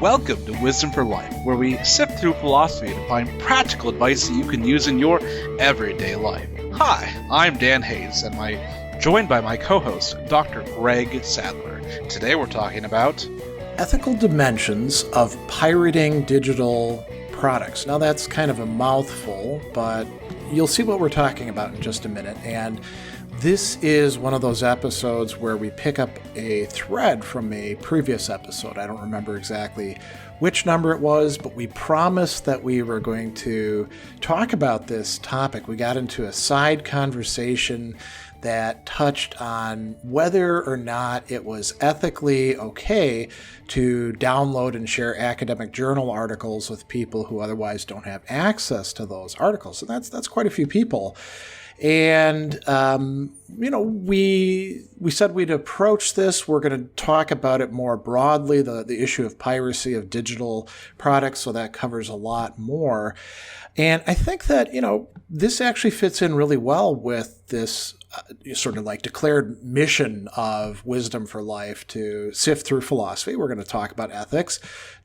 Welcome to Wisdom for Life, where we sift through philosophy to find practical advice that you can use in your everyday life. Hi, I'm Dan Hayes, and I'm joined by my co-host, Dr. Greg Sadler. Today we're talking about ethical dimensions of pirating digital products. Now that's kind of a mouthful, but you'll see what we're talking about in just a minute. And this is one of those episodes where we pick up a thread from a previous episode. I don't remember exactly which number it was, but we promised that we were going to talk about this topic. We got into a side conversation that touched on whether or not it was ethically okay to download and share academic journal articles with people who otherwise don't have access to those articles. And that's quite a few people. And, we said we'd approach this. We're going to talk about it more broadly, the issue of piracy of digital products. So that covers a lot more. And I think that, this actually fits in really well with this sort of like declared mission of Wisdom for Life to sift through philosophy. We're going to talk about ethics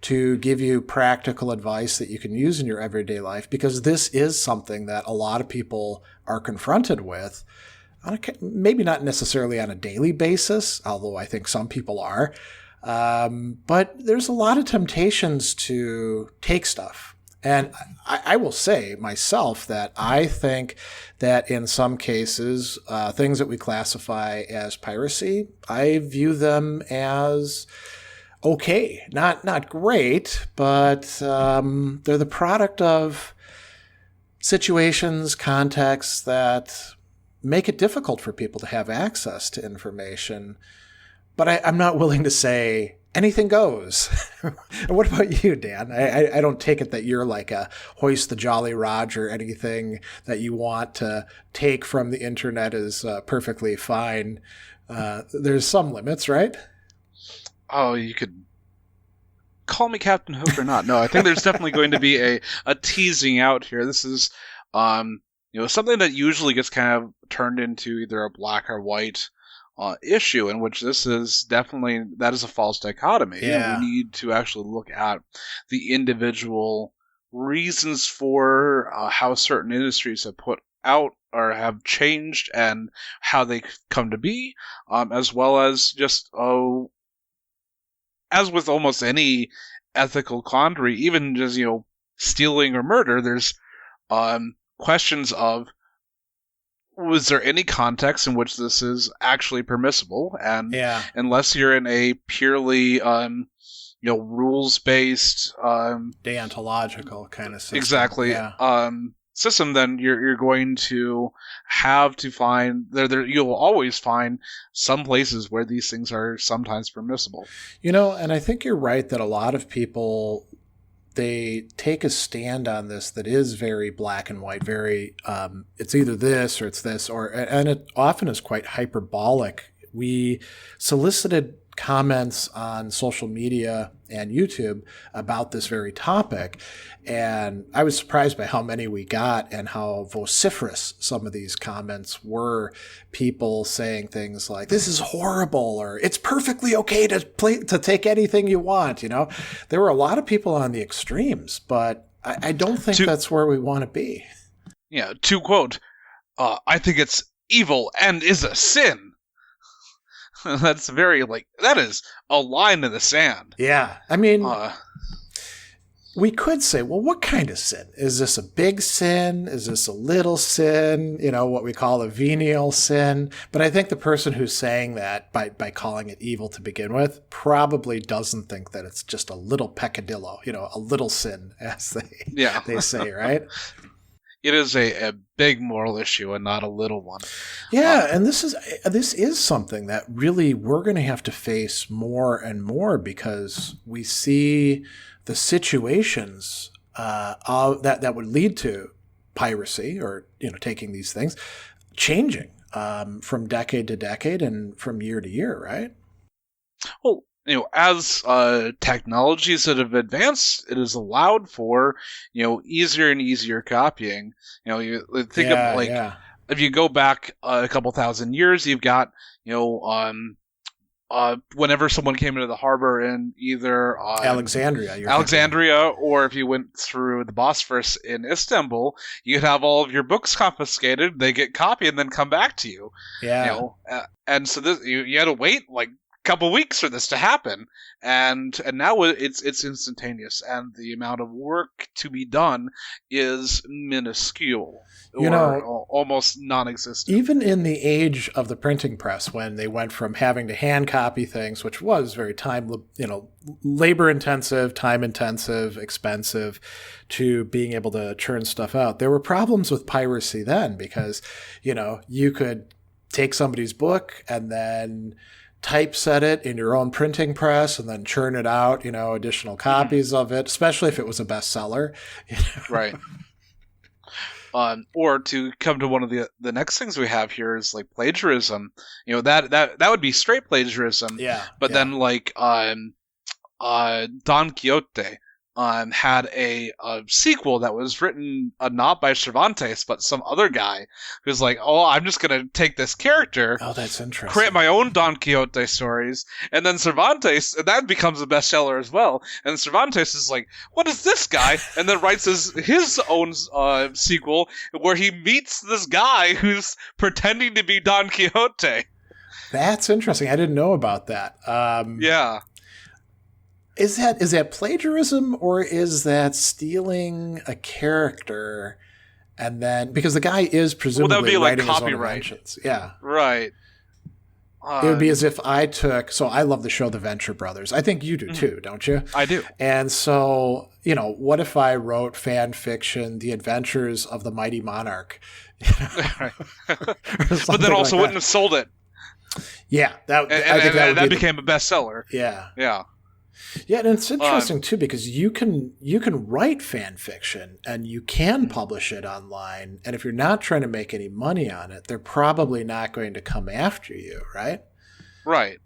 to give you practical advice that you can use in your everyday life, because this is something that a lot of people are confronted with, maybe not necessarily on a daily basis, although I think some people are. But there's a lot of temptations to take stuff. And I will say myself that I think that in some cases, things that we classify as piracy, I view them as okay, not great, but they're the product of situations, contexts that make it difficult for people to have access to information. But I'm not willing to say anything goes. What about you, Dan? I don't take it that you're like a hoist the Jolly Roger. Anything that you want to take from the internet is perfectly fine. There's some limits, right? Oh, you could call me Captain Hook or not. No, I think there's definitely going to be a teasing out here. This is something that usually gets kind of turned into either a black or white issue, in which this is definitely, that is a false dichotomy. Yeah. We need to actually look at the individual reasons for how certain industries have put out or have changed and how they come to be, as well as just, as with almost any ethical quandary, even just, stealing or murder, there's questions of, was there any context in which this is actually permissible? And unless you're in a purely, rules-based, deontological kind of system. Exactly. Yeah. System, then you're going to have to find you'll always find some places where these things are sometimes permissible. And I think you're right that a lot of people, they take a stand on this that is very black and white, very it's either this or it's this, and it often is quite hyperbolic. We solicited comments on social media and YouTube about this very topic, and I was surprised by how many we got and how vociferous some of these comments were. People saying things like, "This is horrible," or "It's perfectly okay to take anything you want." There were a lot of people on the extremes, but I don't think that's where we want to be. Yeah, to quote, "I think it's evil and is a sin." That's very, that is a line in the sand. Yeah. I mean, we could say, well, what kind of sin? Is this a big sin? Is this a little sin? What we call a venial sin. But I think the person who's saying that by calling it evil to begin with probably doesn't think that it's just a little peccadillo, a little sin, as they say, right? It is a big moral issue and not a little one. Yeah, and this is something that really we're going to have to face more and more, because we see the situations that would lead to piracy or taking these things changing from decade to decade and from year to year, right? Well, as technologies that have advanced, it is allowed for, easier and easier copying. You think of if you go back a couple thousand years, you've got, whenever someone came into the harbor in either Alexandria, or if you went through the Bosphorus in Istanbul, you'd have all of your books confiscated. They get copied and then come back to you. Yeah. And so this, you had to wait like a couple weeks for this to happen, and now it's instantaneous, and the amount of work to be done is minuscule. Almost non-existent. Even in the age of the printing press, when they went from having to hand copy things, which was very labor-intensive, time-intensive, expensive, to being able to churn stuff out, there were problems with piracy then because, you could take somebody's book and then typeset it in your own printing press and then churn it out, additional copies of it, especially if it was a bestseller. Right. Or to come to one of the next things we have here is like plagiarism. That would be straight plagiarism. Yeah. But then like Don Quixote had a sequel that was written not by Cervantes but some other guy who's like, oh, I'm just gonna take this character. Oh, that's interesting. Create my own Don Quixote stories, and then Cervantes, that becomes a bestseller as well. And Cervantes is like, what is this guy? And then writes his own sequel where he meets this guy who's pretending to be Don Quixote. That's interesting. I didn't know about that. Yeah. Is that plagiarism, or is that stealing a character and then, because the guy is presumably that would be writing like his own copyright. inventions. Yeah. Right. It would be as if I took, so I love the show The Venture Brothers. I think you do too, don't you? I do. And so, what if I wrote fan fiction, The Adventures of the Mighty Monarch? But then also wouldn't have sold it. Yeah. I think that became a bestseller. Yeah. Yeah. Yeah, and it's interesting too because you can write fan fiction and you can publish it online, and if you're not trying to make any money on it, they're probably not going to come after you, right? Right.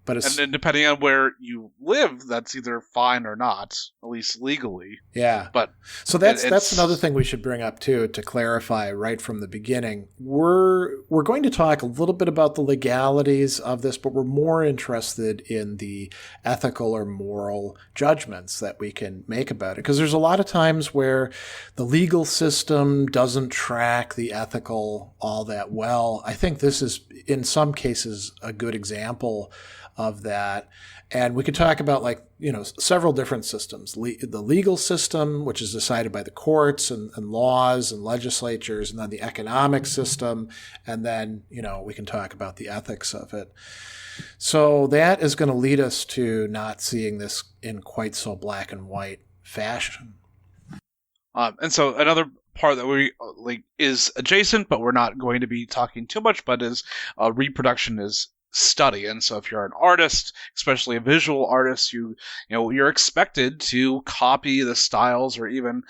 But and then depending on where you live, that's either fine or not, at least legally. Yeah. But so that's another thing we should bring up too, to clarify right from the beginning. We're going to talk a little bit about the legalities of this, but we're more interested in the ethical or moral judgments that we can make about it. Because there's a lot of times where the legal system doesn't track the ethical all that well. I think this is, in some cases, a good example of that. And we could talk about several different systems. The legal system, which is decided by the courts and laws and legislatures, and then the economic system. And then, we can talk about the ethics of it. So that is going to lead us to not seeing this in quite so black and white fashion. And so another part that we is adjacent, but we're not going to be talking too much, but is reproduction is study. And so if you're an artist, especially a visual artist, you're expected to copy the styles or even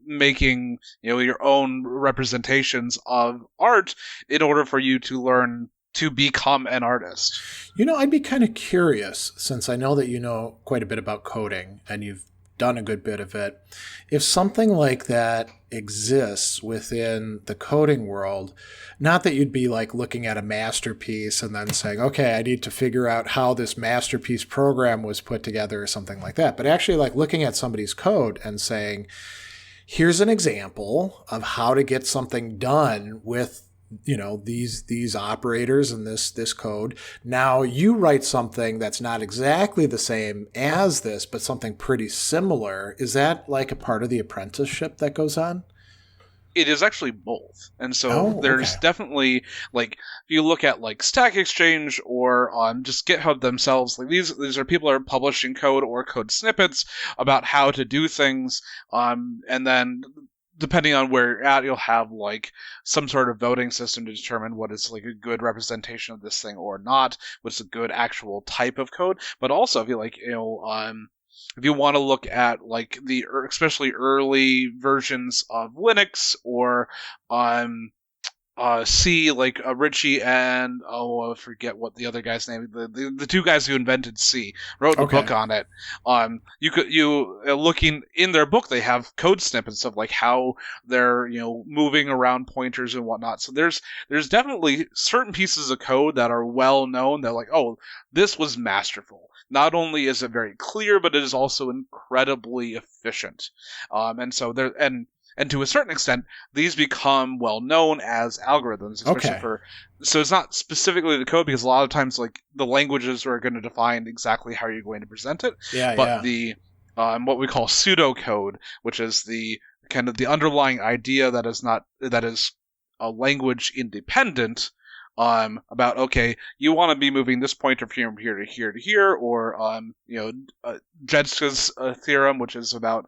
making your own representations of art in order for you to learn to become an artist. I'd be kind of curious, since I know that you know quite a bit about coding and you've done a good bit of it, if something like that exists within the coding world. Not that you'd be looking at a masterpiece and then saying, okay, I need to figure out how this masterpiece program was put together or something like that, but actually looking at somebody's code and saying, here's an example of how to get something done with these operators and this code. Now you write something that's not exactly the same as this, but something pretty similar. Is that a part of the apprenticeship that goes on? It is actually both. And so there's definitely, if you look at Stack Exchange or just GitHub themselves, these are people that are publishing code or code snippets about how to do things, and then depending on where you're at, you'll have some sort of voting system to determine what is a good representation of this thing or not, what's a good actual type of code. But also, if you if you want to look at the especially early versions of Linux or C, like Ritchie and I forget what the other guy's name. The two guys who invented C wrote the book on it. Looking in their book, they have code snippets of like how they're moving around pointers and whatnot. So there's definitely certain pieces of code that are well known that like, oh, this was masterful. Not only is it very clear, but it is also incredibly efficient. And so there and to a certain extent, these become well known as algorithms, especially so it's not specifically the code, because a lot of times like the languages are going to define exactly how you're going to present it. But the what we call pseudocode, which is the kind of the underlying idea that is a language independent, about, okay, you want to be moving this pointer from here to here to here, or Jedska's theorem, which is about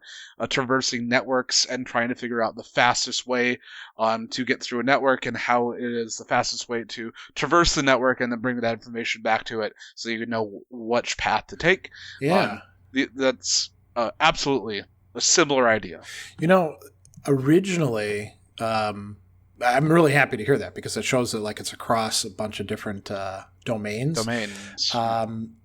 traversing networks and trying to figure out the fastest way to get through a network, and how it is the fastest way to traverse the network and then bring that information back to it so you know which path to take. That's absolutely a similar idea. Originally, I'm really happy to hear that, because it shows that like it's across a bunch of different domains.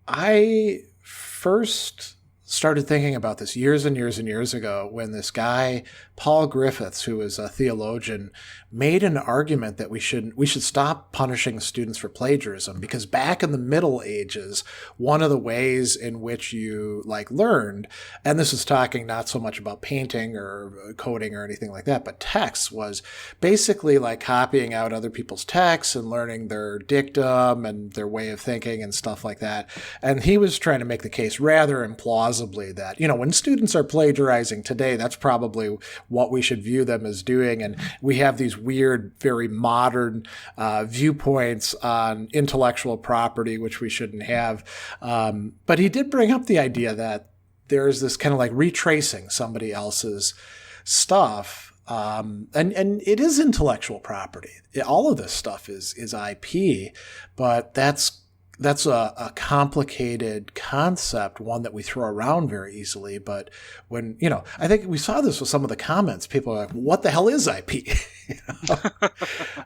I first started thinking about this years and years and years ago when this guy, Paul Griffiths, who is a theologian, made an argument that we should stop punishing students for plagiarism, because back in the Middle Ages, one of the ways in which you learned, and this is talking not so much about painting or coding or anything like that, but text, was basically like copying out other people's texts and learning their dictum and their way of thinking and stuff like that. And he was trying to make the case rather implausibly that, when students are plagiarizing today, that's probably what we should view them as doing. And we have these weird, very modern viewpoints on intellectual property, which we shouldn't have. But he did bring up the idea that there's this kind of like retracing somebody else's stuff. And it is intellectual property. All of this stuff is IP, but that's a complicated concept, one that we throw around very easily. But when, I think we saw this with some of the comments, people are like, what the hell is IP?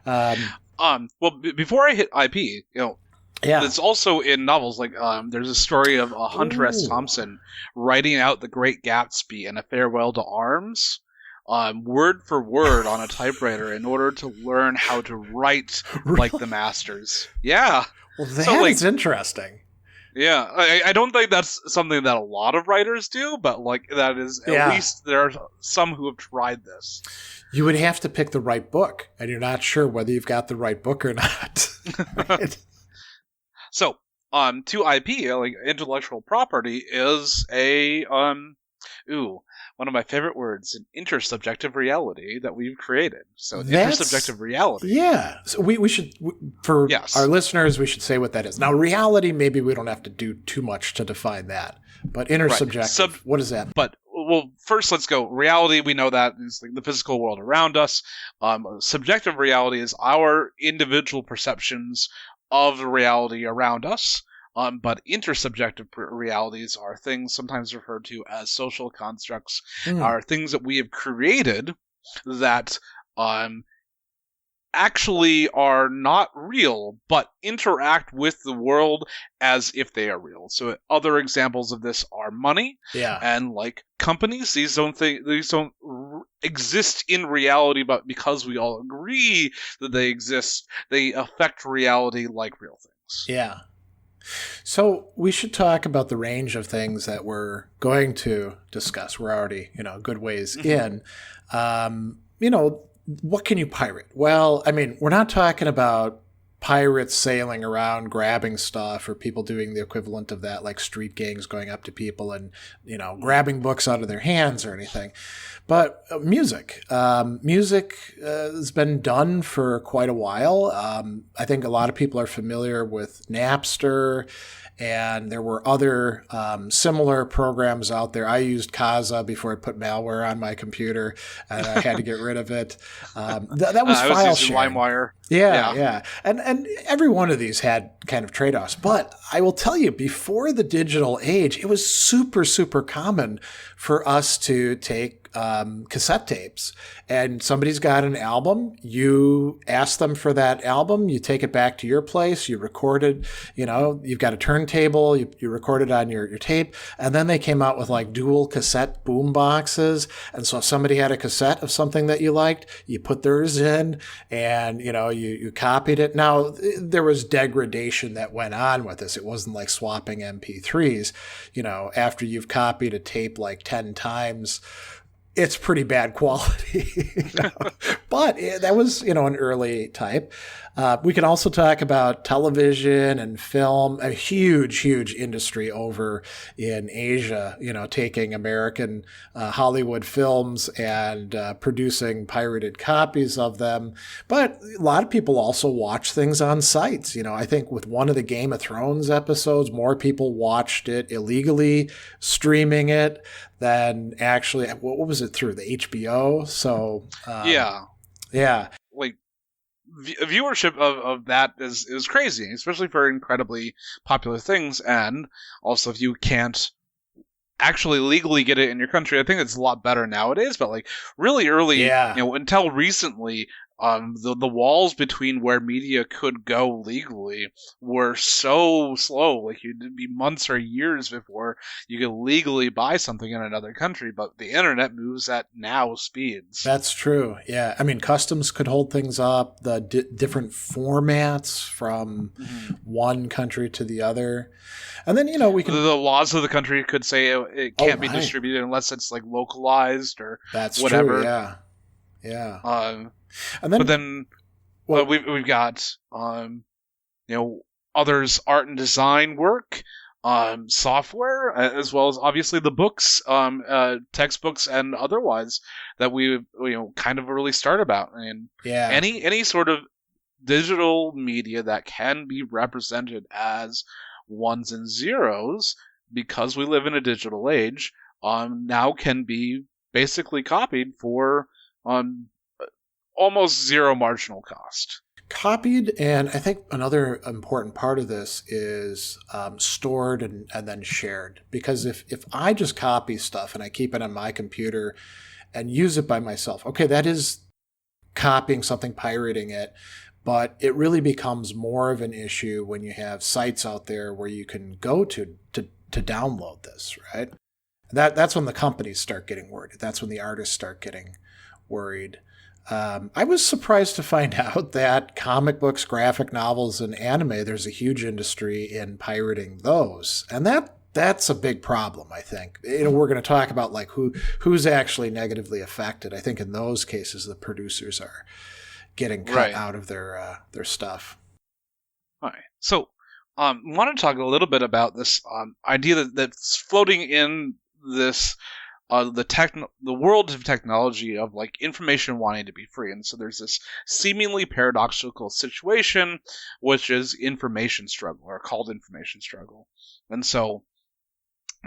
Well, before I hit IP, it's also in novels. Like, there's a story of Hunter S. Thompson writing out The Great Gatsby and A Farewell to Arms, word for word on a typewriter in order to learn how to write like the masters. Yeah. Well, that's interesting. Yeah, I don't think that's something that a lot of writers do, but that is at least there are some who have tried this. You would have to pick the right book, and you're not sure whether you've got the right book or not. Right? So, to IP, intellectual property is one of my favorite words, an intersubjective reality that we've created. So intersubjective reality. Yeah. So we should, for our listeners, we should say what that is. Now, reality, maybe we don't have to do too much to define that. But intersubjective, what is that? But, first let's go. Reality, we know that is the physical world around us. Subjective reality is our individual perceptions of the reality around us. But intersubjective realities are things sometimes referred to as social constructs, are things that we have created that actually are not real, but interact with the world as if they are real. So other examples of this are money, and companies. These don't exist in reality, but because we all agree that they exist, they affect reality like real things. Yeah. So we should talk about the range of things that we're going to discuss. We're already, good ways in. What can you pirate? Well, I mean, we're not talking about pirates sailing around grabbing stuff, or people doing the equivalent of that, like street gangs going up to people and, grabbing books out of their hands or anything. But music. Music has been done for quite a while. I think a lot of people are familiar with Napster, and there were other similar programs out there. I used Kazaa before I put malware on my computer, and I had to get rid of it. That was file sharing. LimeWire. Yeah. And every one of these had kind of trade-offs. But I will tell you, before the digital age, it was super, super common for us to take cassette tapes, and somebody's got an album. You ask them for that album. You take it back to your place. You record it. You've got a turntable. You record it on your tape, and then they came out with like dual cassette boom boxes. And so if somebody had a cassette of something that you liked, you put theirs in, and you copied it. Now there was degradation that went on with this. It wasn't like swapping MP3s. After you've copied a tape like 10 times, it's pretty bad quality. But that was, an early type. We can also talk about television and film, a huge, huge industry over in Asia, taking American Hollywood films and producing pirated copies of them. But a lot of people also watch things on sites. I think with one of the Game of Thrones episodes, more people watched it illegally, streaming it, than actually, what was it, through the HBO? So, yeah. Like, viewership of that is crazy, especially for incredibly popular things. And also, if you can't actually legally get it in your country, I think it's a lot better nowadays. But like really early, until recently, the walls between where media could go legally were so slow. Like it'd be months or years before you could legally buy something in another country. But the internet moves at now speeds. That's true. Yeah, I mean, customs could hold things up. The different formats from one country to the other, and then we can. The laws of the country could say it can't be distributed unless it's like localized or that's whatever. True, yeah. And then, we've got others art and design work, software, as well as obviously the books, textbooks and otherwise that we kind of really start about. And any sort of digital media that can be represented as ones and zeros, because we live in a digital age, now can be basically copied for almost zero marginal cost. Copied, and I think another important part of this is stored and then shared. Because if I just copy stuff and I keep it on my computer and use it by myself, okay, that is copying something, pirating it, but it really becomes more of an issue when you have sites out there where you can go to download this, right? That's when the companies start getting worried. That's when the artists start getting worried. I was surprised to find out that comic books, graphic novels, and anime, there's a huge industry in pirating those. And that's a big problem, I think. We're going to talk about like who's actually negatively affected. I think in those cases, the producers are getting cut out of their stuff. All right. So I want to talk a little bit about this idea that's floating in this the world of technology of like information wanting to be free. And so there's this seemingly paradoxical situation, which is information struggle, or called information struggle. And so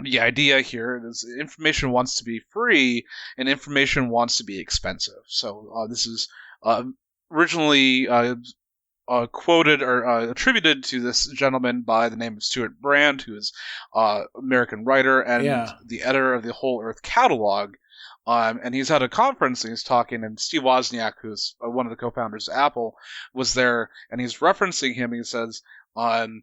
the idea here is information wants to be free and information wants to be expensive. So this is originally quoted or attributed to this gentleman by the name of Stuart Brand, who is an American writer and the editor of the Whole Earth Catalog. And he's at a conference and he's talking, and Steve Wozniak, who's one of the co-founders of Apple, was there, and he's referencing him. He says, on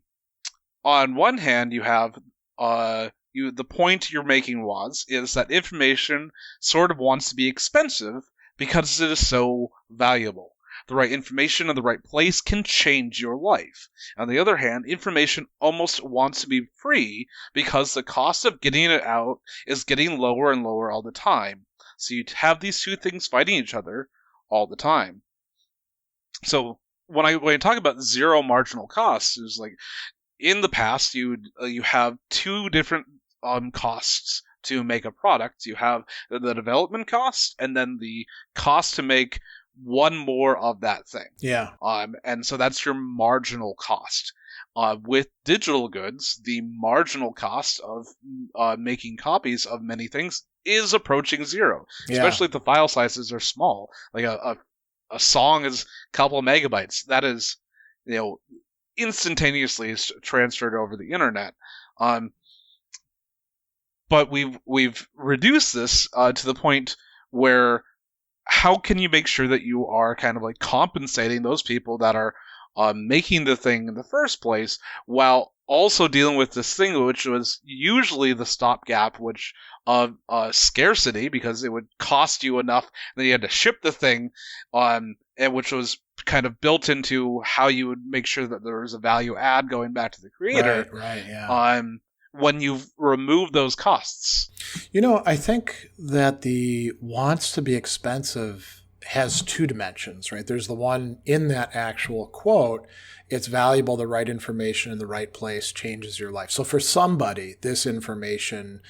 one hand, you have the point you're making is that information sort of wants to be expensive because it is so valuable. The right information in the right place can change your life. On the other hand, information almost wants to be free because the cost of getting it out is getting lower and lower all the time. So you have these two things fighting each other all the time. So when I talk about zero marginal costs, is like in the past you have two different costs to make a product. You have the development cost and then the cost to make one more of that thing. Yeah. And so that's your marginal cost. With digital goods, the marginal cost of making copies of many things is approaching zero, especially if the file sizes are small. Like a song is a couple of megabytes. That is, instantaneously transferred over the internet. But we've reduced this to the point where how can you make sure that you are kind of like compensating those people that are making the thing in the first place, while also dealing with this thing, which was usually the stopgap, which of scarcity, because it would cost you enough, and then you had to ship the thing, and which was kind of built into how you would make sure that there was a value add going back to the creator. Right, yeah. When you've removed those costs. I think that the wants to be expensive has two dimensions, right? There's the one in that actual quote, it's valuable, the right information in the right place changes your life. So for somebody, this information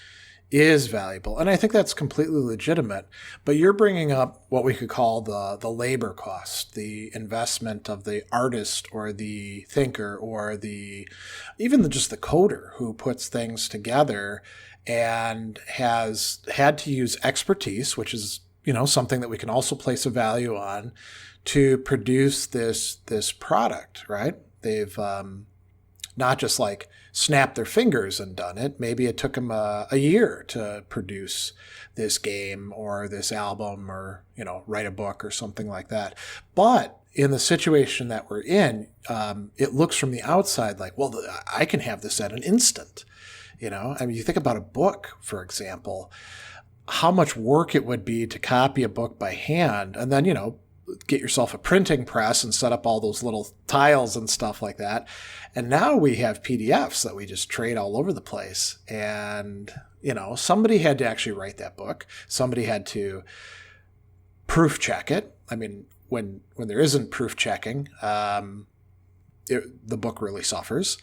is valuable. And I think that's completely legitimate. But you're bringing up what we could call the labor cost, the investment of the artist or the thinker or just the coder who puts things together and has had to use expertise, which is something that we can also place a value on, to produce this product, right? They've not just like snapped their fingers and done it. Maybe it took them a year to produce this game or this album or write a book or something like that. But in the situation that we're in, it looks from the outside like, well, I can have this at an instant. You think about a book, for example, how much work it would be to copy a book by hand and then, get yourself a printing press and set up all those little tiles and stuff like that. And now we have PDFs that we just trade all over the place. And, somebody had to actually write that book. Somebody had to proof check it. I mean, when there isn't proof checking, the book really suffers.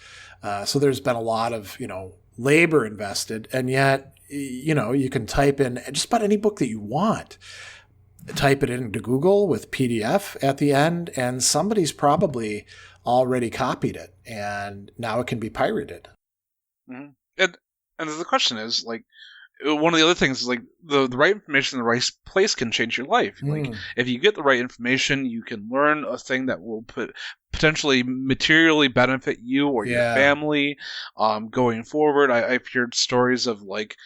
So there's been a lot of, labor invested. And yet, you can type in just about any book that you want. Type it into Google with PDF at the end, and somebody's probably already copied it, and now it can be pirated. Mm-hmm. And the question is, like, one of the other things is, like, the right information in the right place can change your life. Like, if you get the right information, you can learn a thing that will potentially materially benefit you or your family going forward. I've heard stories of, like,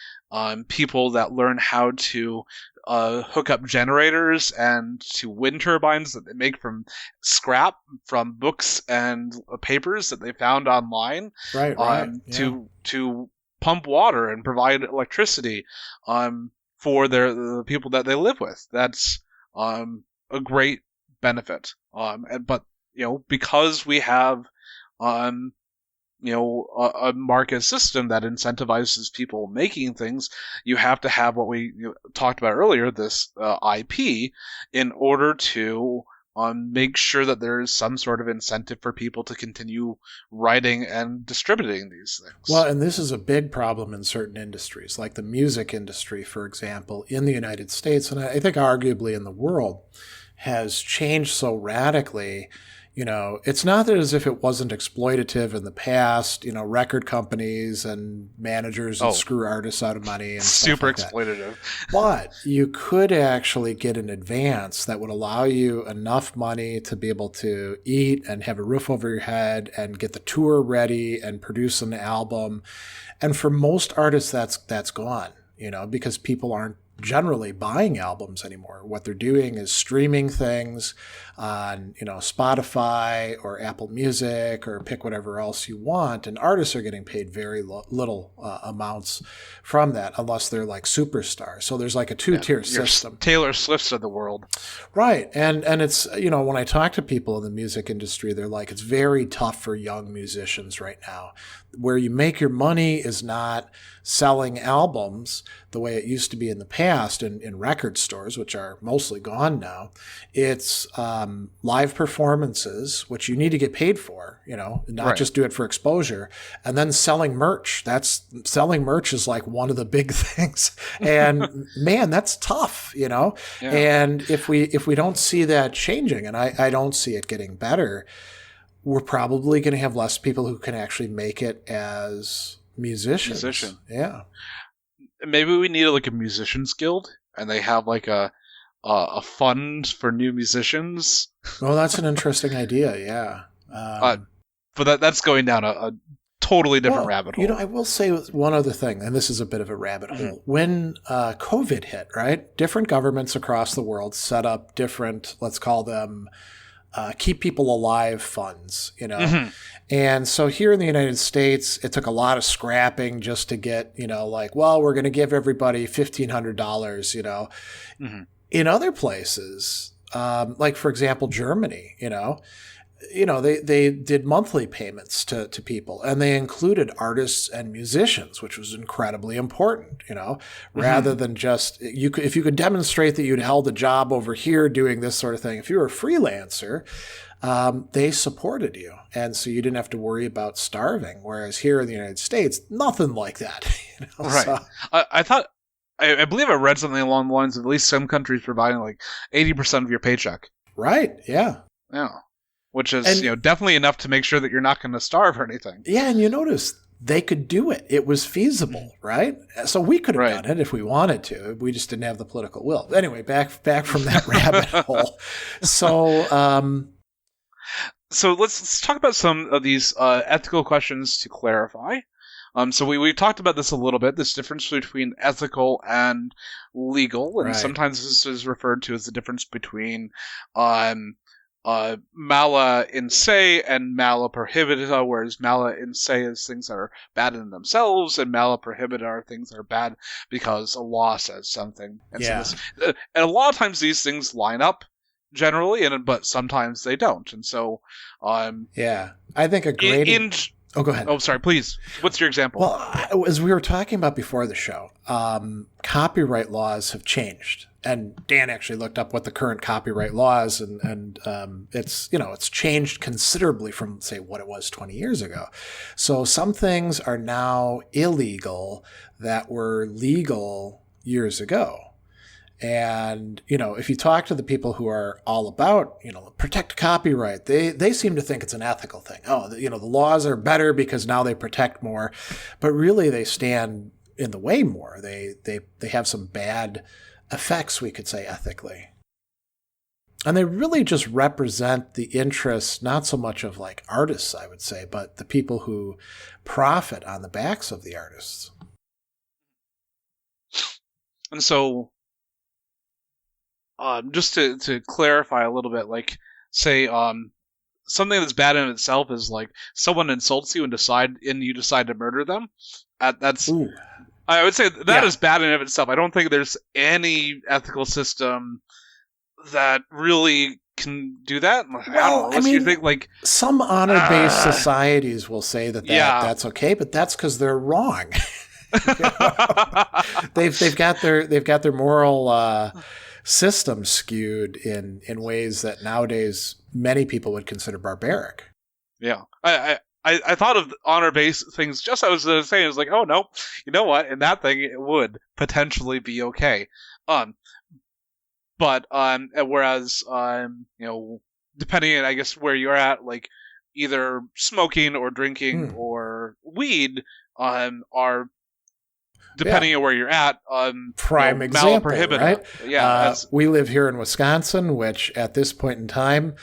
people that learn how to hook up generators and to wind turbines that they make from scrap from books and papers that they found online, to pump water and provide electricity for the people that they live with. That's a great benefit. But because we have a market system that incentivizes people making things, you have to have what we talked about earlier, this IP, in order to make sure that there is some sort of incentive for people to continue writing and distributing these things. Well, and this is a big problem in certain industries, like the music industry, for example, in the United States, and I think arguably in the world, has changed so radically. It's not that as if it wasn't exploitative in the past, record companies and managers and screw artists out of money and super stuff like exploitative. But you could actually get an advance that would allow you enough money to be able to eat and have a roof over your head and get the tour ready and produce an album. And for most artists, that's gone, because people aren't generally buying albums anymore. What they're doing is streaming things on, Spotify or Apple Music or pick whatever else you want. And artists are getting paid very little amounts from that, unless they're like superstars. So there's like a two-tier system. Taylor Swift's of the world. Right. And it's, when I talk to people in the music industry, they're like, it's very tough for young musicians right now. Where you make your money is not selling albums the way it used to be in the past in record stores, which are mostly gone now. It's live performances, which you need to get paid for, not just do it for exposure. And then selling merch. Selling merch is like one of the big things. And man, that's tough, Yeah. And if we don't see that changing, and I don't see it getting better, we're probably going to have less people who can actually make it as musicians. Yeah. Maybe we need like a musicians guild, and they have like a fund for new musicians. Well, that's an interesting idea. Yeah. But that's going down a totally different rabbit hole. I will say one other thing, and this is a bit of a rabbit hole. When COVID hit, right, different governments across the world set up different, let's call them keep people alive funds, And so here in the United States, it took a lot of scrapping just to get, we're going to give everybody $1,500, In other places, like, for example, Germany, they did monthly payments to people, and they included artists and musicians, which was incredibly important, rather than just if you could demonstrate that you'd held a job over here doing this sort of thing. If you were a freelancer, they supported you. And so you didn't have to worry about starving. Whereas here in the United States, nothing like that. Right. So, I believe I read something along the lines of at least some countries providing like 80% of your paycheck. Right. Yeah. Yeah. Which is, definitely enough to make sure that you're not going to starve or anything. Yeah, and you notice they could do it. It was feasible, right? So we could have done it if we wanted to. We just didn't have the political will. Anyway, back from that rabbit hole. So, so let's talk about some of these ethical questions to clarify. So we talked about this a little bit, this difference between ethical and legal, and sometimes this is referred to as the difference between mala in se and mala prohibita, whereas mala in se is things that are bad in themselves, and mala prohibita are things that are bad because a law says something. And and a lot of times these things line up generally, but sometimes they don't. And so, I think a great. Oh, go ahead. Oh, sorry, please. What's your example? Well, as we were talking about before the show, copyright laws have changed. And Dan actually looked up what the current copyright law is, and it's changed considerably from, say, what it was 20 years ago. So some things are now illegal that were legal years ago. And, if you talk to the people who are all about, protect copyright, they seem to think it's an ethical thing. Oh, the laws are better because now they protect more. But really they stand in the way more. They have some bad effects, we could say, ethically. And they really just represent the interests, not so much of like artists, I would say, but the people who profit on the backs of the artists. And so, just to clarify a little bit, like, say, something that's bad in itself is like someone insults you and you decide to murder them. That's. Ooh. I would say that is bad in and of itself. I don't think there's any ethical system that really can do that. You think like some honor-based societies will say that's okay, but that's because they're wrong. They've got their moral system skewed in ways that nowadays many people would consider barbaric. Yeah, I thought of honor-based things just as I was saying. I was like, oh, no, you know what? In that thing, it would potentially be okay. But whereas, depending on, I guess, where you're at, like, either smoking or drinking or weed are, depending on where you're at, prime example, right? Yeah. We live here in Wisconsin, which at this point in time,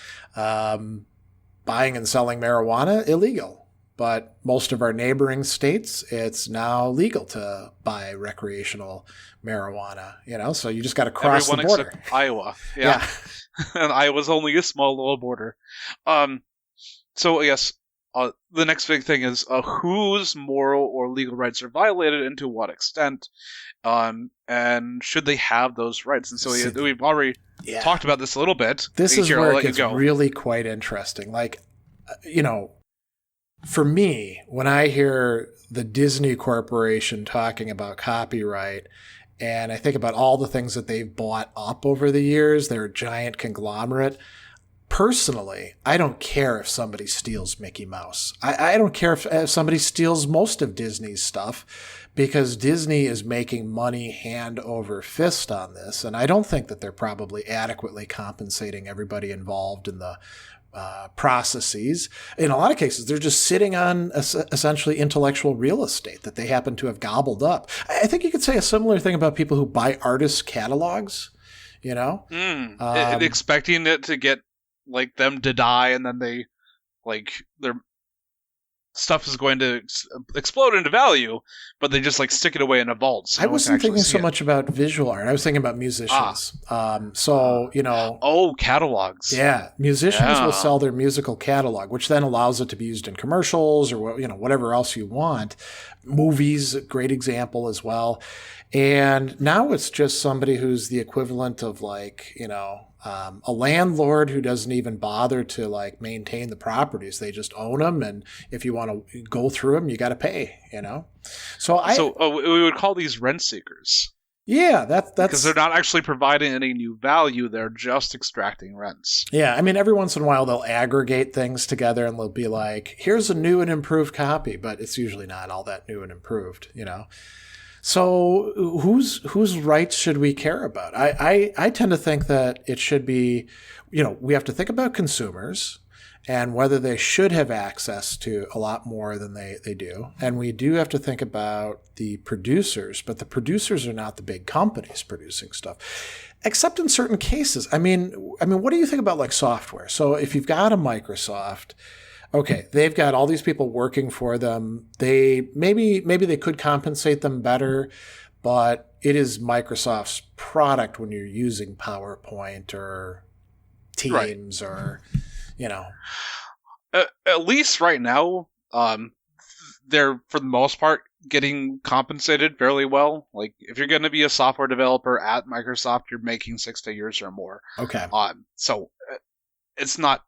buying and selling marijuana, illegal. But most of our neighboring states, it's now legal to buy recreational marijuana, so you just got to cross the border. Except Iowa. Yeah. And Iowa's only a small little border. So I guess the next big thing is whose moral or legal rights are violated and to what extent, and should they have those rights? And so we've already talked about this a little bit. This is where it gets really quite interesting. Like, for me, when I hear the Disney Corporation talking about copyright, and I think about all the things that they've bought up over the years, they're a giant conglomerate. Personally, I don't care if somebody steals Mickey Mouse. I don't care if somebody steals most of Disney's stuff, because Disney is making money hand over fist on this. And I don't think that they're probably adequately compensating everybody involved in the processes. In a lot of cases, they're just sitting on essentially intellectual real estate that they happen to have gobbled up. I think you could say a similar thing about people who buy artists' catalogs, expecting it to get like them to die, and then they're stuff is going to explode into value, but they just like stick it away in a vault. So I wasn't thinking so much about visual art. I was thinking about musicians. Catalogs. Yeah, musicians will sell their musical catalog, which then allows it to be used in commercials or whatever else you want. Movies, a great example as well. And now it's just somebody who's the equivalent of a landlord who doesn't even bother to like maintain the properties. They just own them, and if you want to go through them, you got to pay. So we would call these rent seekers. Yeah, that's because they're not actually providing any new value; they're just extracting rents. Yeah, I mean, every once in a while they'll aggregate things together and they'll be like, "Here's a new and improved copy," but it's usually not all that new and improved. So whose rights should we care about? I tend to think that it should be, we have to think about consumers and whether they should have access to a lot more than they do. And we do have to think about the producers, but the producers are not the big companies producing stuff, except in certain cases. I mean, what do you think about like software? So if you've got a Microsoft, okay, they've got all these people working for them. Maybe they could compensate them better, but it is Microsoft's product when you're using PowerPoint or Teams or, At least right now, they're for the most part getting compensated fairly well. Like if you're going to be a software developer at Microsoft, you're making 6 figures or more. Okay. So it's not.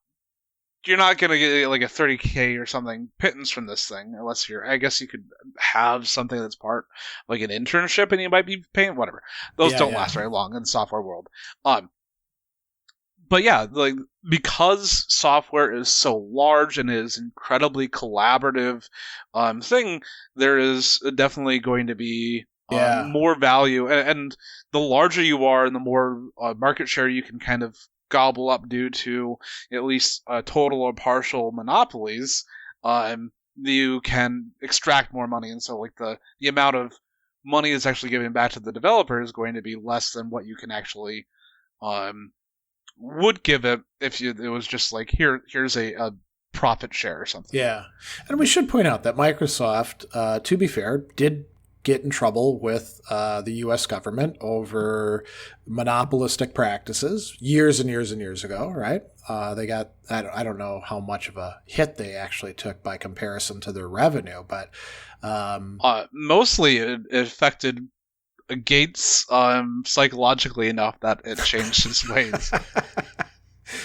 You're not going to get like a $30K or something pittance from this thing unless I guess you could have something that's part like an internship and you might be paying whatever. Those don't last very long in the software world. But yeah, like because software is so large and is incredibly collaborative thing, there is definitely going to be more value. And the larger you are and the more market share you can kind of gobble up due to at least total or partial monopolies, you can extract more money, and so like the amount of money that's actually given back to the developer is going to be less than what you can actually would give it if it was just like here's a profit share or something. Yeah, and we should point out that Microsoft, to be fair, did get in trouble with the U.S. government over monopolistic practices years and years and years ago, right? They got, I don't know how much of a hit they actually took by comparison to their revenue, but mostly it affected Gates psychologically enough that it changed his ways.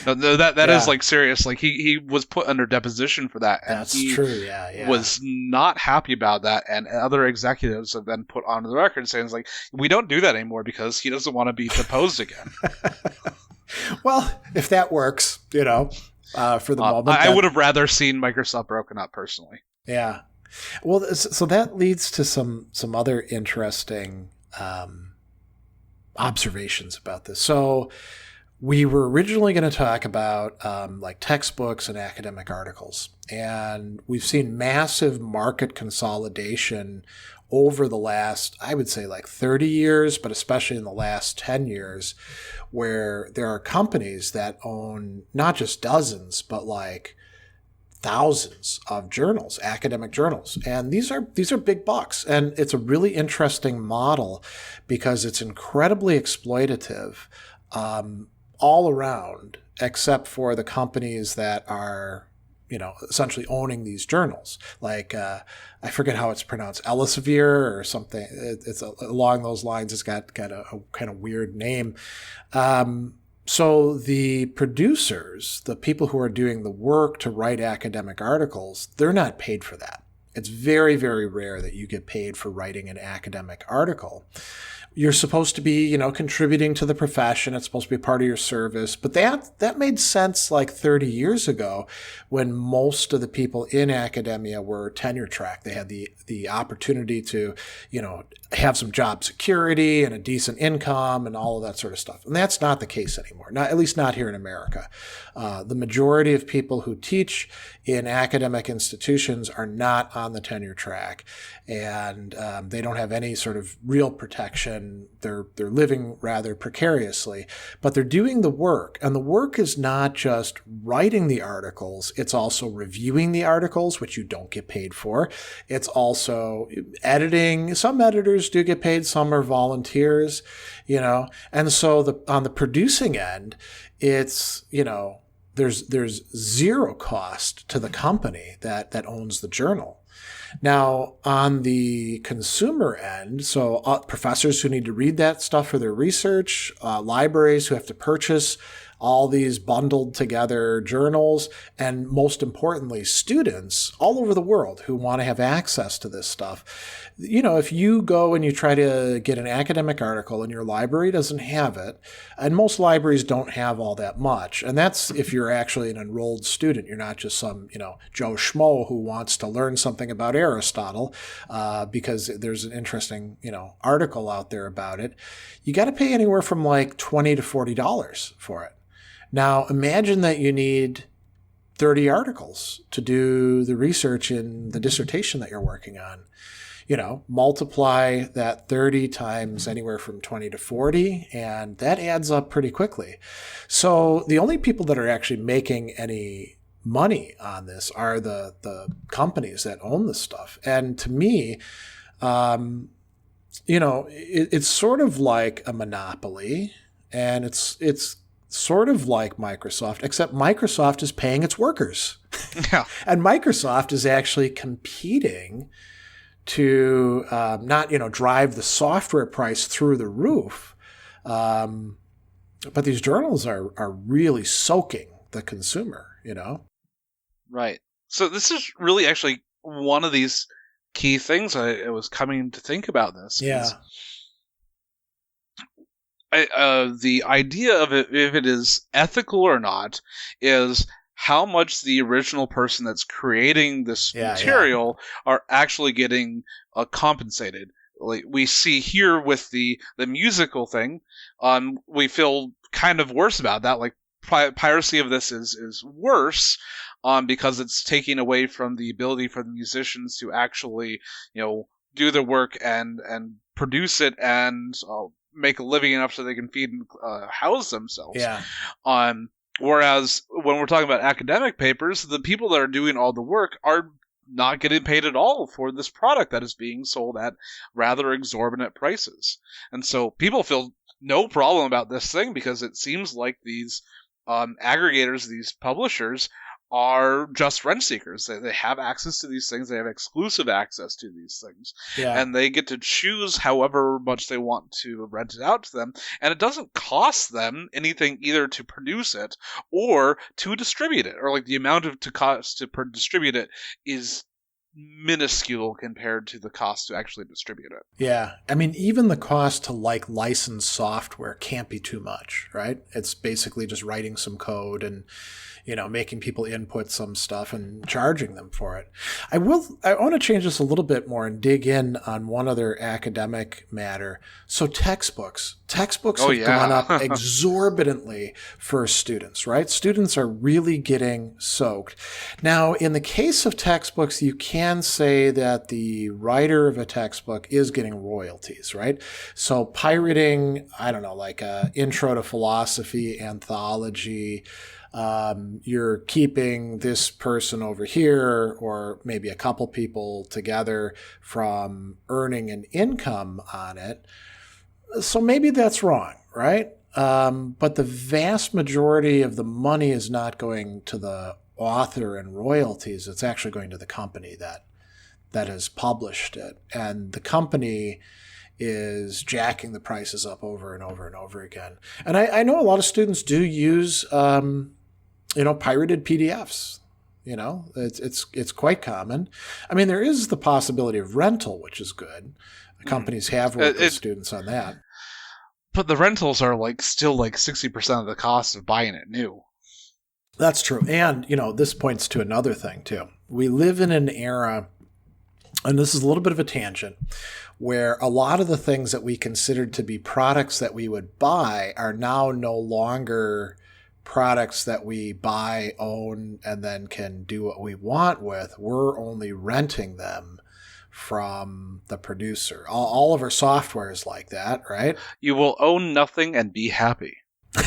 That is like serious. Like he was put under deposition for that. And that's true. Yeah. Was not happy about that, and other executives have been put on the record saying like we don't do that anymore because he doesn't want to be deposed again. Well, if that works, for the moment, I would have rather seen Microsoft broken up personally. Yeah. Well, so that leads to some other interesting observations about this. So we were originally going to talk about like textbooks and academic articles, and we've seen massive market consolidation over the last, I would say like 30 years, but especially in the last 10 years, where there are companies that own not just dozens, but like thousands of journals, academic journals. And these are big bucks. And it's a really interesting model because it's incredibly exploitative all around, except for the companies that are, essentially owning these journals. Like, I forget how it's pronounced, Elsevier or something. It's along those lines. It's got a kind of weird name. So the producers, the people who are doing the work to write academic articles, they're not paid for that. It's very, very rare that you get paid for writing an academic article. You're supposed to be, contributing to the profession. It's supposed to be part of your service. But that made sense like 30 years ago when most of the people in academia were tenure track. They had the opportunity to, have some job security and a decent income and all of that sort of stuff. And that's not the case anymore, not, at least not here in America. The majority of people who teach in academic institutions are not on the tenure track, and they don't have any sort of real protection. They're living rather precariously, but they're doing the work. And the work is not just writing the articles, it's also reviewing the articles, which you don't get paid for. It's also editing. Some editors do get paid, some are volunteers, And so on the producing end, it's, there's zero cost to the company that owns the journal. Now, on the consumer end, so professors who need to read that stuff for their research, libraries who have to purchase all these bundled together journals, and most importantly, students all over the world who want to have access to this stuff. If you go and you try to get an academic article and your library doesn't have it, and most libraries don't have all that much, and that's if you're actually an enrolled student. You're not just some, Joe Schmo who wants to learn something about Aristotle because there's an interesting, article out there about it. You got to pay anywhere from like $20 to $40 for it. Now, imagine that you need 30 articles to do the research in the dissertation that you're working on. Multiply that 30 times anywhere from 20 to 40, and that adds up pretty quickly. So the only people that are actually making any money on this are the companies that own this stuff. And to me, it's sort of like a monopoly, and it's sort of like Microsoft, except Microsoft is paying its workers. Yeah. And Microsoft is actually competing to not, drive the software price through the roof. But these journals are really soaking the consumer, Right. So this is really actually one of these key things I was coming to think about this. Yeah. The idea of it, if it is ethical or not, is how much the original person that's creating this material are actually getting compensated. Like we see here with the musical thing, we feel kind of worse about that. Like piracy of this is worse because it's taking away from the ability for the musicians to actually, do their work and produce it and make a living enough so they can feed and house themselves. Yeah. Whereas when we're talking about academic papers, the people that are doing all the work are not getting paid at all for this product that is being sold at rather exorbitant prices. And so people feel no problem about this thing because it seems like these aggregators, these publishers, are just rent seekers. They have access to these things. They have exclusive access to these things. Yeah. And they get to choose however much they want to rent it out to them. And it doesn't cost them anything either to produce it or to distribute it. Or like the amount of cost to distribute it is minuscule compared to the cost to actually distribute it. Yeah. I mean, even the cost to license software can't be too much, right? It's basically just writing some code and making people input some stuff and charging them for it. I want to change this a little bit more and dig in on one other academic matter. So textbooks have gone up exorbitantly for students, right? Students are really getting soaked. Now, in the case of textbooks, you can say that the writer of a textbook is getting royalties, right? So pirating, like a Intro to Philosophy anthology, you're keeping this person over here or maybe a couple people together from earning an income on it. So maybe that's wrong, right? But the vast majority of the money is not going to the author and royalties. It's actually going to the company that has published it. And the company is jacking the prices up over and over and over again. And I know a lot of students do use pirated PDFs. It's quite common. I mean, there is the possibility of rental, which is good. Companies have worked with students on that. But the rentals are still 60% of the cost of buying it new. That's true. And, this points to another thing too. We live in an era and this is a little bit of a tangent, where a lot of the things that we considered to be products that we would buy are now no longer products that we buy, own, and then can do what we want with. We're only renting them from the producer. All of our software is like that, right? You will own nothing and be happy.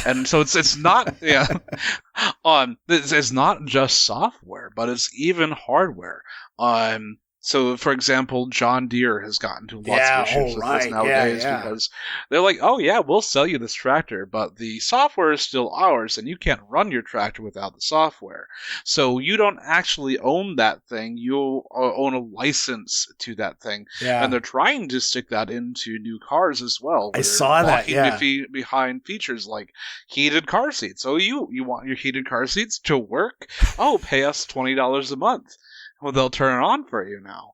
And so it's not it's not just software, but it's even hardware. So, for example, John Deere has gotten to lots of issues with this nowadays because they're like, oh, yeah, we'll sell you this tractor, but the software is still ours, and you can't run your tractor without the software. So you don't actually own that thing. You own a license to that thing. Yeah. And they're trying to stick that into new cars as well. I saw that, yeah. Behind features like heated car seats. So you want your heated car seats to work? Oh, pay us $20 a month. Well, they'll turn it on for you now,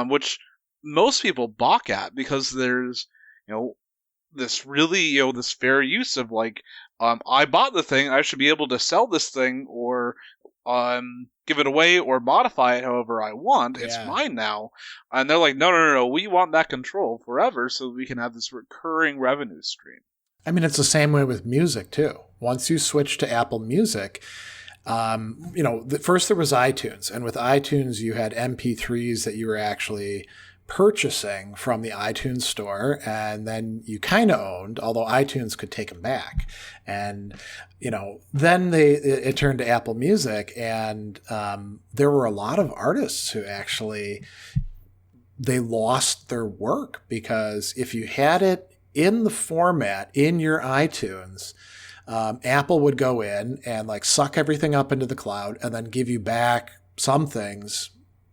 which most people balk at because there's, this really, this fair use of like, I bought the thing, I should be able to sell this thing or give it away or modify it however I want. It's mine now. And they're like, no, we want that control forever so we can have this recurring revenue stream. I mean, it's the same way with music too. Once you switch to Apple Music, first there was iTunes, and with iTunes you had MP3s that you were actually purchasing from the iTunes store, and then you kind of owned, although iTunes could take them back. And then it turned to Apple Music, and there were a lot of artists who actually they lost their work because if you had it in the format in your iTunes, Apple would go in and like suck everything up into the cloud and then give you back some things,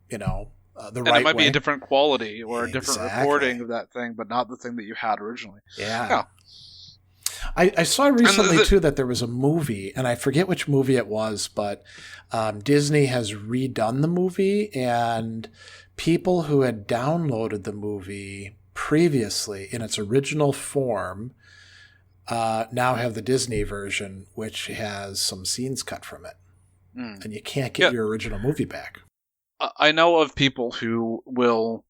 the right way. And it might be a different quality or a different recording of that thing, but not the thing that you had originally. Yeah. I saw recently too that there was a movie, and I forget which movie it was, but Disney has redone the movie, and people who had downloaded the movie previously in its original form now have the Disney version, which has some scenes cut from it. And you can't get your original movie back. I know of people who will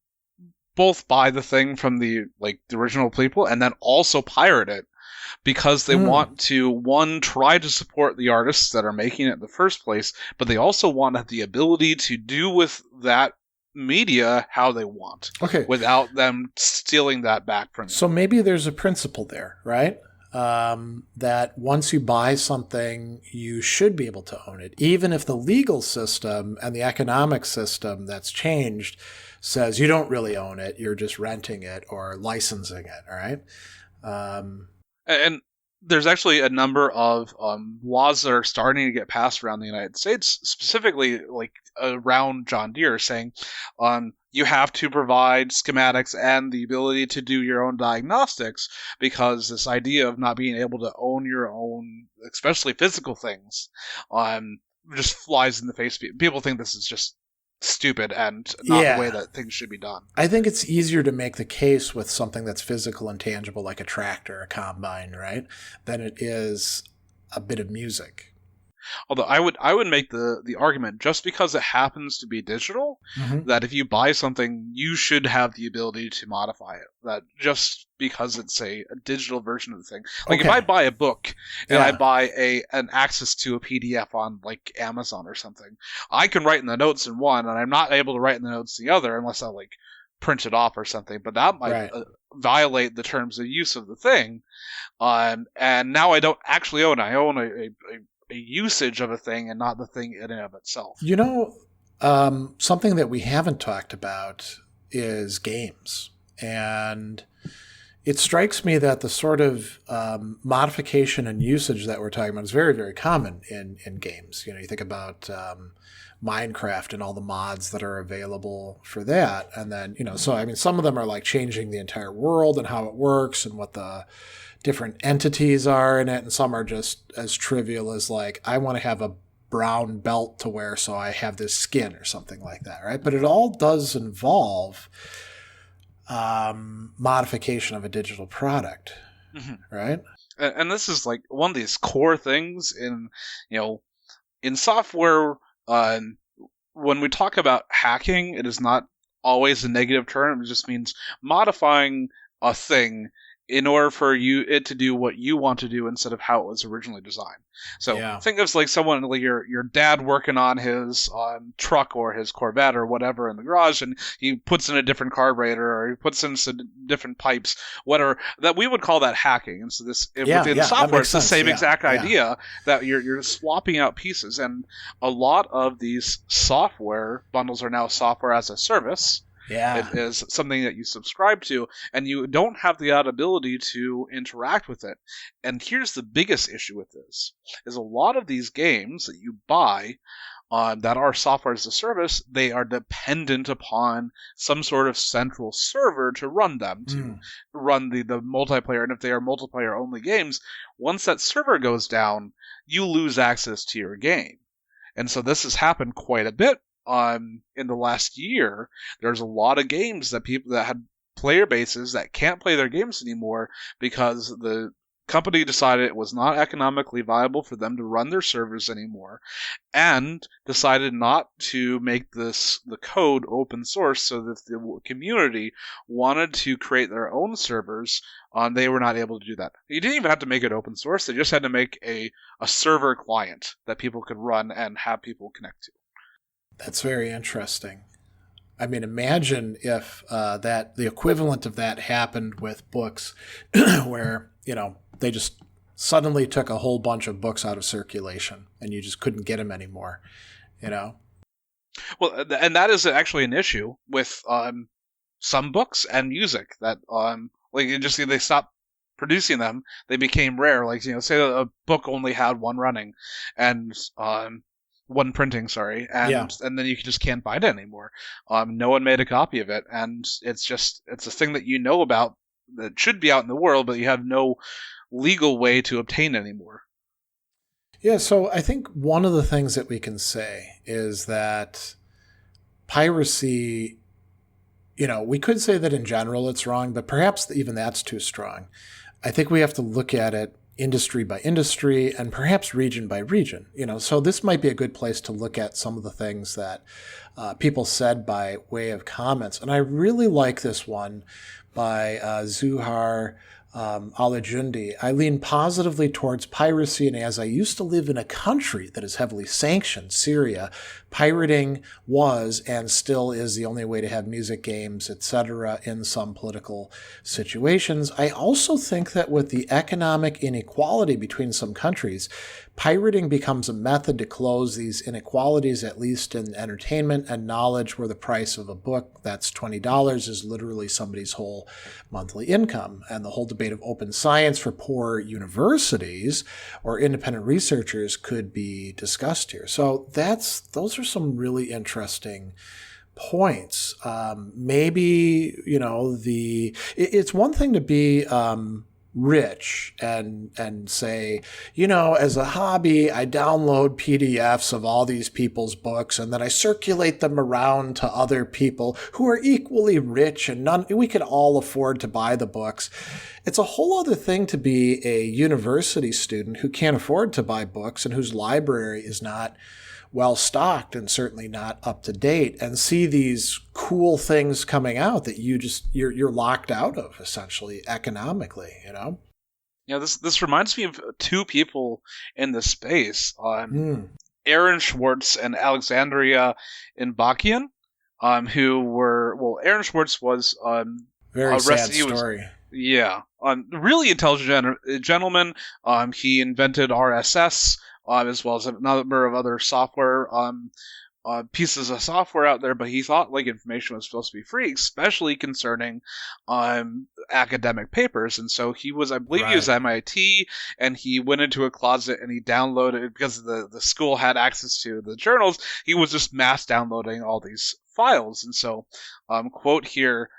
both buy the thing from the original people and then also pirate it because they want to, one, try to support the artists that are making it in the first place, but they also want the ability to do with that media how they want. Okay. Without them stealing that back from you. So maybe there's a principle there, right? That once you buy something, you should be able to own it, even if the legal system and the economic system that's changed says you don't really own it, you're just renting it or licensing it, all right? And there's actually a number of laws that are starting to get passed around the United States, specifically around John Deere, saying you have to provide schematics and the ability to do your own diagnostics, because this idea of not being able to own your own, especially physical things, just flies in the face. People think this is just stupid and not the way that things should be done. I think it's easier to make the case with something that's physical and tangible, like a tractor, a combine, right, than it is a bit of music. Although I would make the argument, just because it happens to be digital, that if you buy something, you should have the ability to modify it. That just because it's a digital version of the thing. Like if I buy a book and I buy an access to a PDF on Amazon or something, I can write in the notes in one, and I'm not able to write in the notes in the other unless I print it off or something. But that might violate the terms of use of the thing. And now I don't actually own it. I own a usage of a thing and not the thing in and of itself. Something that we haven't talked about is games. And it strikes me that the sort of modification and usage that we're talking about is very, very common in games. You think about Minecraft and all the mods that are available for that. And then, some of them are changing the entire world and how it works and what the different entities are in it, and some are just as trivial as I want to have a brown belt to wear so I have this skin or something like that, right? But it all does involve modification of a digital product, right? And this is one of these core things in software. When we talk about hacking, it is not always a negative term. It just means modifying a thing in order for it to do what you want to do instead of how it was originally designed. So Yeah. think of like someone like your dad working on his truck or his Corvette or whatever in the garage, and he puts in a different carburetor or he puts in some different pipes, whatever. That we would call that hacking. And so within software, it's the same exact idea that you're swapping out pieces, and a lot of these software bundles are now software as a service. Yeah. It is something that you subscribe to, and you don't have the ability to interact with it. And here's the biggest issue with this, is a lot of these games that you buy that are software as a service, they are dependent upon some sort of central server to run them, to run the multiplayer. And if they are multiplayer-only games, once that server goes down, you lose access to your game. And so this has happened quite a bit. In the last year, there's a lot of games that people that had player bases that can't play their games anymore because the company decided it was not economically viable for them to run their servers anymore, and decided not to make the code open source, so that the community wanted to create their own servers. They were not able to do that. You didn't even have to make it open source. They just had to make a server client that people could run and have people connect to. That's very interesting. I mean, imagine if the equivalent of that happened with books, where, they just suddenly took a whole bunch of books out of circulation and you just couldn't get them anymore, Well, and that is actually an issue with some books and music that they stopped producing them. They became rare. Like, say a book only had one running, and one printing, and then you just can't find it anymore. No one made a copy of it, and it's a thing that you know about that should be out in the world, but you have no legal way to obtain anymore. Yeah, so I think one of the things that we can say is that piracy, we could say that in general it's wrong, but perhaps even that's too strong. I think we have to look at it industry by industry and perhaps region by region. So this might be a good place to look at some of the things that people said by way of comments. And I really like this one by Zuhar Alajundi. I lean positively towards piracy, and as I used to live in a country that is heavily sanctioned, Syria, pirating was and still is the only way to have music, games, etc. in some political situations. I also think that with the economic inequality between some countries, pirating becomes a method to close these inequalities, at least in entertainment and knowledge, where the price of a book that's $20 is literally somebody's whole monthly income. And the whole debate of open science for poor universities or independent researchers could be discussed here. So those are some really interesting points. Maybe, it's one thing to be rich and say, as a hobby, I download PDFs of all these people's books and then I circulate them around to other people who are equally rich, and we could all afford to buy the books. It's a whole other thing to be a university student who can't afford to buy books and whose library is not well stocked and certainly not up to date, and see these cool things coming out that you're locked out of, essentially, economically. This reminds me of two people in this space, Aaron Swartz and Alexandria Inbakian, who were Aaron Swartz was very sad story. Really intelligent gentleman. He invented RSS. As well as a number of other software pieces of software out there, but he thought information was supposed to be free, especially concerning academic papers. And so he was MIT, and he went into a closet and he downloaded, because the school had access to the journals, he was just mass downloading all these files. And so, quote here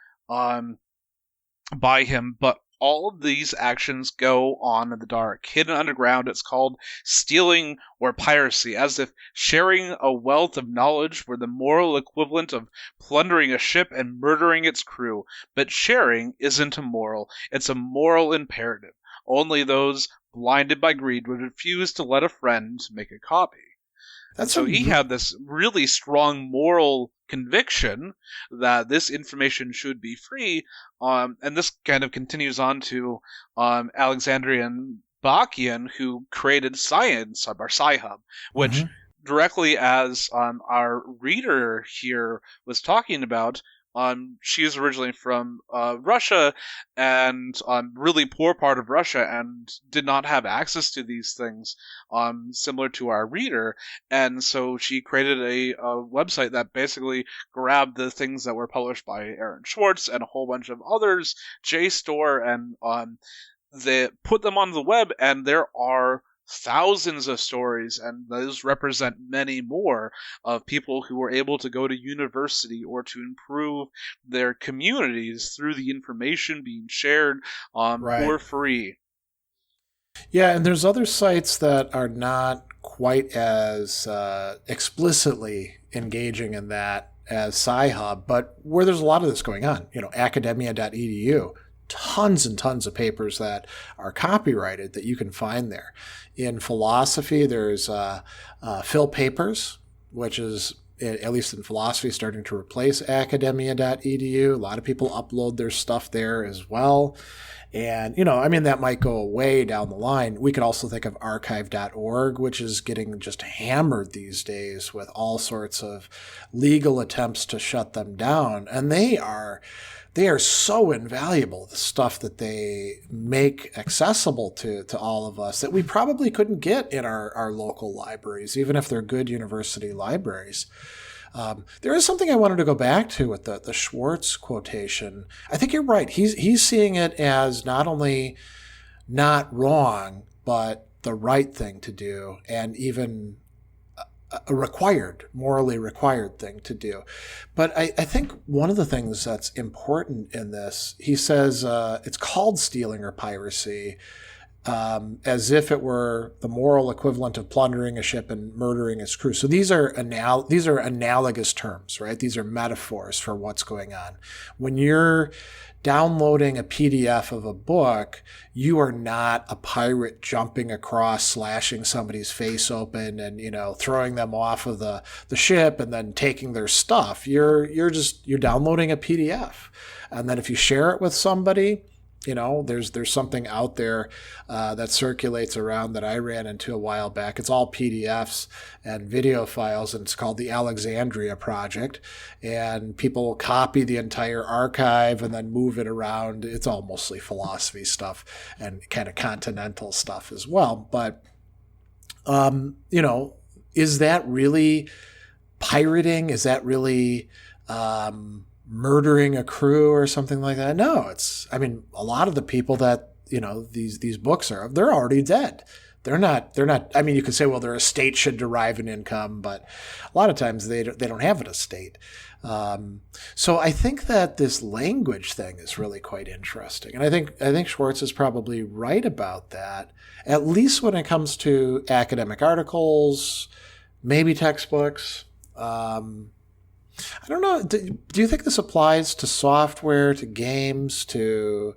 by him, "But all of these actions go on in the dark, hidden underground. It's called stealing or piracy, as if sharing a wealth of knowledge were the moral equivalent of plundering a ship and murdering its crew. But sharing isn't immoral. It's a moral imperative. Only those blinded by greed would refuse to let a friend make a copy." And so he had this really strong moral conviction that this information should be free. And this kind of continues on to Alexandrian Bachyan, who created Science, our Sci-Hub, which directly as our reader here was talking about, she is originally from Russia, and really poor part of Russia, and did not have access to these things, similar to our reader. And so she created a website that basically grabbed the things that were published by Aaron Swartz and a whole bunch of others, JSTOR, and they put them on the web, and there are thousands of stories, and those represent many more of people who were able to go to university or to improve their communities through the information being shared for free. Yeah, and there's other sites that are not quite as explicitly engaging in that as Sci-Hub, but where there's a lot of this going on. Academia.edu. Tons and tons of papers that are copyrighted that you can find there. In philosophy, there's Phil Papers, which is, at least in philosophy, starting to replace academia.edu. A lot of people upload their stuff there as well. And, that might go away down the line. We could also think of archive.org, which is getting just hammered these days with all sorts of legal attempts to shut them down. And they are so invaluable, the stuff that they make accessible to all of us, that we probably couldn't get in our local libraries, even if they're good university libraries. There is something I wanted to go back to with the Swartz quotation. I think you're right. He's seeing it as not only not wrong, but the right thing to do, and even a morally required thing to do. But I think one of the things that's important in this, he says it's called stealing or piracy, as if it were the moral equivalent of plundering a ship and murdering its crew. So these are analogous terms, right? These are metaphors for what's going on. When you're downloading a PDF of a book, you are not a pirate jumping across, slashing somebody's face open, and throwing them off of the ship and then taking their stuff. You're downloading a PDF, and then if you share it with somebody, there's something out there that circulates around that I ran into a while back. It's all PDFs and video files, and it's called the Alexandria Project. And people copy the entire archive and then move it around. It's all mostly philosophy stuff and kind of continental stuff as well. But, is that really pirating? Is that really murdering a crew or something like that? No, a lot of the people that, these books are, they're already dead. They're not, you could say, well, their estate should derive an income, but a lot of times they don't have an estate. So I think that this language thing is really quite interesting. And I think Swartz is probably right about that, at least when it comes to academic articles, maybe textbooks. I don't know. Do you think this applies to software, to games, to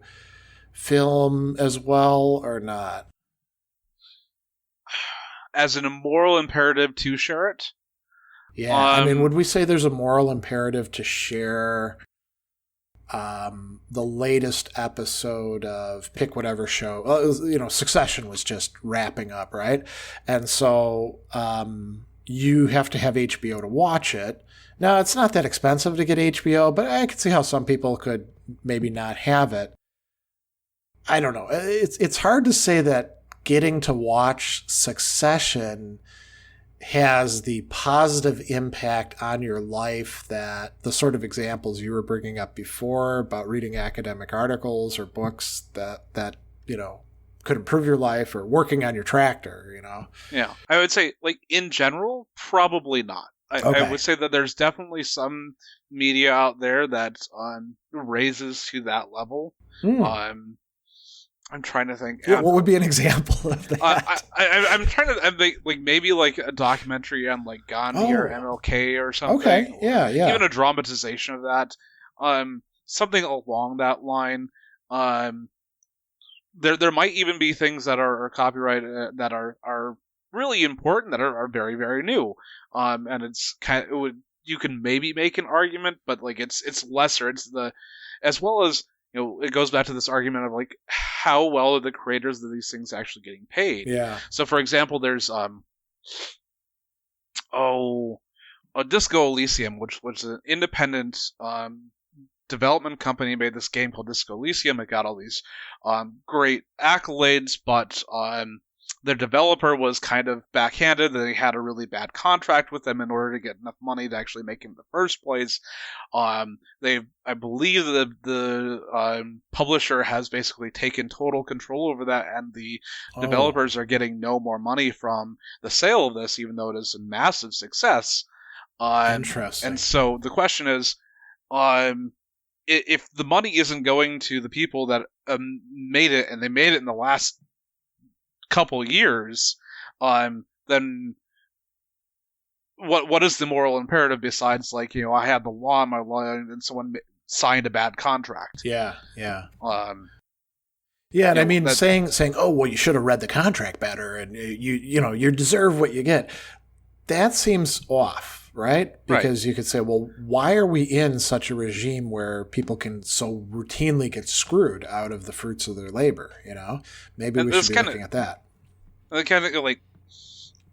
film as well, or not? As an immoral imperative to share it? Yeah. Would we say there's a moral imperative to share the latest episode of pick whatever show? Succession was just wrapping up, right? And so you have to have HBO to watch it. Now, it's not that expensive to get HBO, but I could see how some people could maybe not have it. I don't know. It's hard to say that getting to watch Succession has the positive impact on your life that the sort of examples you were bringing up before about reading academic articles or books that could improve your life, or working on your tractor, Yeah. I would say, in general, probably not. I would say that there's definitely some media out there that raises to that level. I'm trying to think. Yeah, what would be an example of that? I'm trying to think, maybe a documentary on Gandhi or MLK or something. Okay, yeah. Even a dramatization of that. Something along that line. There might even be things that are copyrighted that are really important that are very, very new. And it's you can maybe make an argument, but like it's lesser. It's as well as, it goes back to this argument of like how well are the creators of these things actually getting paid. Yeah. So for example, there's Disco Elysium, which was an independent development company, made this game called Disco Elysium. It got all these great accolades, but their developer was kind of backhanded. They had a really bad contract with them in order to get enough money to actually make it in the first place. I believe the publisher has basically taken total control over that, and the developers are getting no more money from the sale of this, even though it is a massive success. Interesting. And so the question is, if the money isn't going to the people that made it, and they made it in the last couple years, then what is the moral imperative besides, like, I had the law on my line and someone signed a bad contract? Yeah. And I mean, saying, oh, well, you should have read the contract better, and you deserve what you get. That seems off, right? Because you could say, well, why are we in such a regime where people can so routinely get screwed out of the fruits of their labor? Maybe we should be looking at that. Kind of like,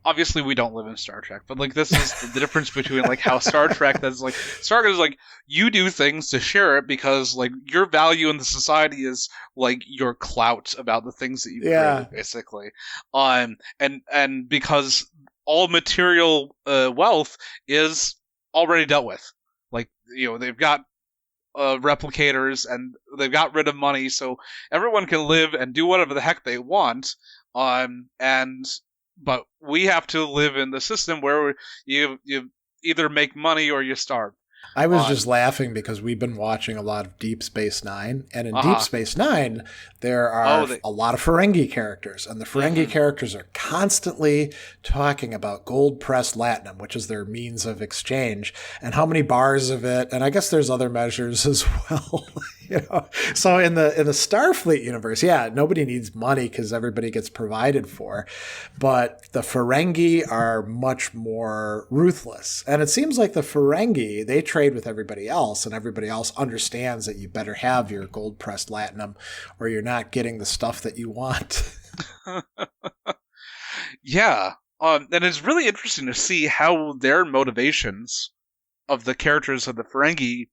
obviously we don't live in Star Trek, but like this is the difference between like how Star Trek is like, Star Trek is like, you do things to share it because like your value in the society is like your clout about the things that you created, basically. And because all material wealth is already dealt with. Like, they've got replicators and they've got rid of money, so everyone can live and do whatever the heck they want. But we have to live in the system where you either make money or you starve. I was just laughing because we've been watching a lot of Deep Space Nine, and in Deep Space Nine, there are a lot of Ferengi characters, and the Ferengi characters are constantly talking about gold-pressed latinum, which is their means of exchange, and how many bars of it, and I guess there's other measures as well. So in the Starfleet universe, nobody needs money because everybody gets provided for, but the Ferengi are much more ruthless, and it seems like the Ferengi, they trade with everybody else, and everybody else understands that you better have your gold-pressed latinum or you're not getting the stuff that you want. Yeah. And it's really interesting to see how their motivations of the characters of the Ferengi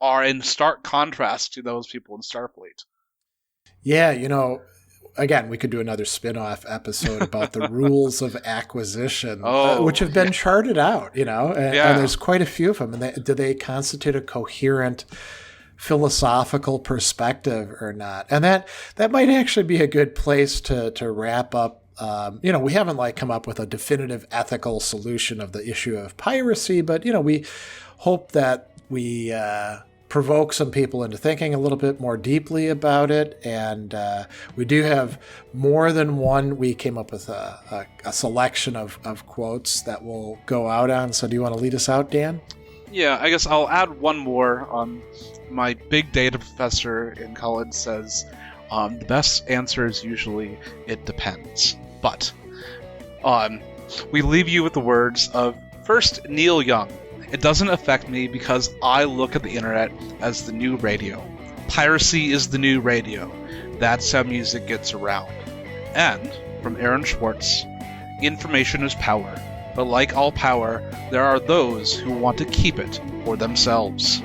are in stark contrast to those people in Starfleet. Yeah, again, we could do another spin-off episode about the rules of acquisition, which have been charted out, and there's quite a few of them. And do they constitute a coherent philosophical perspective or not? And that might actually be a good place to wrap up. We haven't come up with a definitive ethical solution of the issue of piracy, but, we hope that we provoke some people into thinking a little bit more deeply about it. And we do have more than one. We came up with a selection of quotes that we'll go out on. So do you want to lead us out, Dan? Yeah, I guess I'll add one more. My big data professor in college says the best answer is usually it depends. But we leave you with the words of first Neil Young. It doesn't affect me because I look at the internet as the new radio. Piracy is the new radio. That's how music gets around. And, from Aaron Schwartz, information is power, but like all power, there are those who want to keep it for themselves.